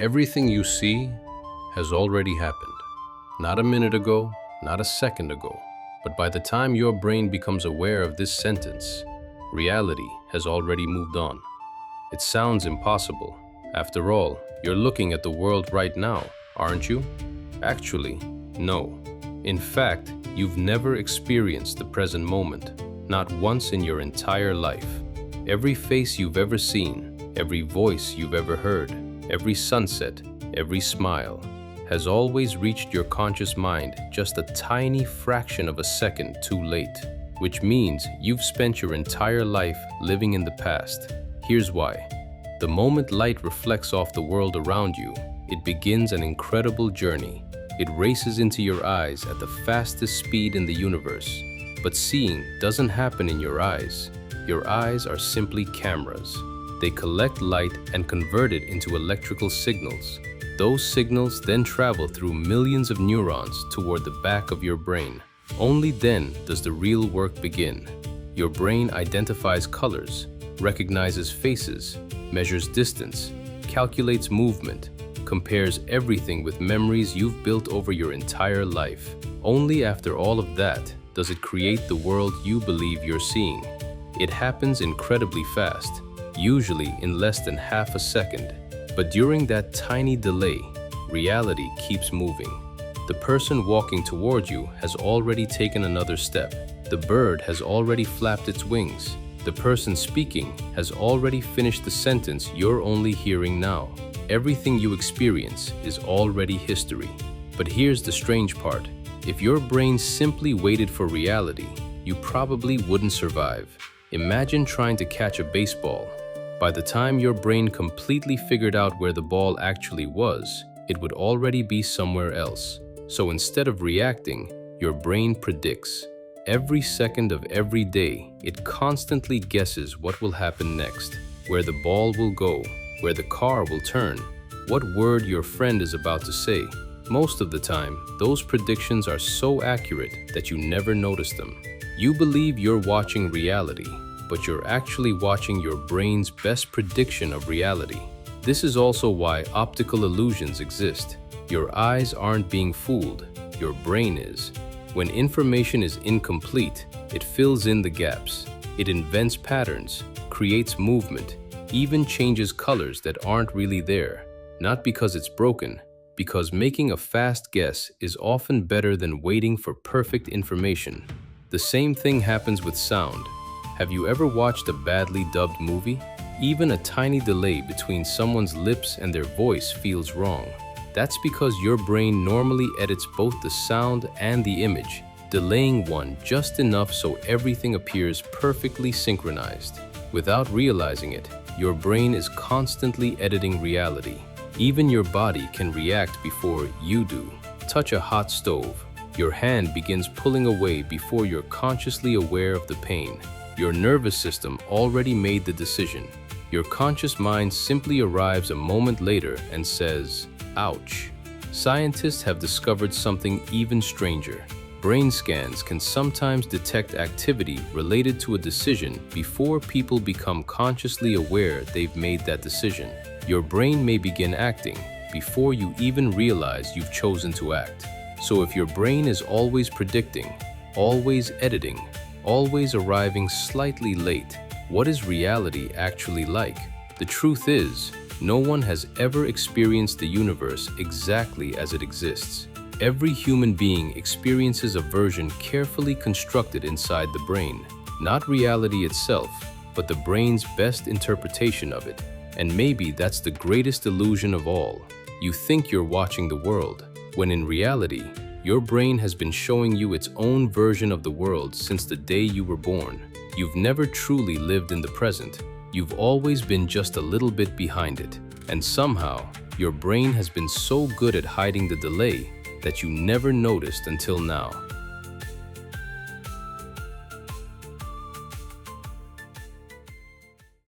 Everything you see has already happened. Not a minute ago, not a second ago, but by the time your brain becomes aware of this sentence, reality has already moved on. It sounds impossible. After all, you're looking at the world right now, aren't you? Actually, no. In fact, you've never experienced the present moment, not once in your entire life. Every face you've ever seen, every voice you've ever heard, every sunset, every smile, has always reached your conscious mind just a tiny fraction of a second too late, which means you've spent your entire life living in the past. Here's why. The moment light reflects off the world around you, it begins an incredible journey. It races into your eyes at the fastest speed in the universe. But seeing doesn't happen in your eyes. Your eyes are simply cameras. They collect light and convert it into electrical signals. Those signals then travel through millions of neurons toward the back of your brain. Only then does the real work begin. Your brain identifies colors, recognizes faces, measures distance, calculates movement, compares everything with memories you've built over your entire life. Only after all of that does it create the world you believe you're seeing. It happens incredibly fast, usually in less than half a second. But during that tiny delay, reality keeps moving. The person walking toward you has already taken another step. The bird has already flapped its wings. The person speaking has already finished the sentence you're only hearing now. Everything you experience is already history. But here's the strange part. If your brain simply waited for reality, you probably wouldn't survive. Imagine trying to catch a baseball. By the time your brain completely figured out where the ball actually was, it would already be somewhere else. So instead of reacting, your brain predicts. Every second of every day, it constantly guesses what will happen next, where the ball will go, where the car will turn, what word your friend is about to say. Most of the time, those predictions are so accurate that you never notice them. You believe you're watching reality, but you're actually watching your brain's best prediction of reality. This is also why optical illusions exist. Your eyes aren't being fooled, your brain is. When information is incomplete, it fills in the gaps. It invents patterns, creates movement, even changes colors that aren't really there. Not because it's broken, because making a fast guess is often better than waiting for perfect information. The same thing happens with sound. Have you ever watched a badly dubbed movie? Even a tiny delay between someone's lips and their voice feels wrong. That's because your brain normally edits both the sound and the image, delaying one just enough so everything appears perfectly synchronized. Without realizing it, your brain is constantly editing reality. Even your body can react before you do. Touch a hot stove. Your hand begins pulling away before you're consciously aware of the pain. Your nervous system already made the decision. Your conscious mind simply arrives a moment later and says, ouch. Scientists have discovered something even stranger. Brain scans can sometimes detect activity related to a decision before people become consciously aware they've made that decision. Your brain may begin acting before you even realize you've chosen to act. So if your brain is always predicting, always editing, always arriving slightly late, what is reality actually like? The truth is, no one has ever experienced the universe exactly as it exists. Every human being experiences a version carefully constructed inside the brain. Not reality itself, but the brain's best interpretation of it. And maybe that's the greatest illusion of all. You think you're watching the world, when in reality, your brain has been showing you its own version of the world since the day you were born. You've never truly lived in the present. You've always been just a little bit behind it. And somehow, your brain has been so good at hiding the delay that you never noticed until now.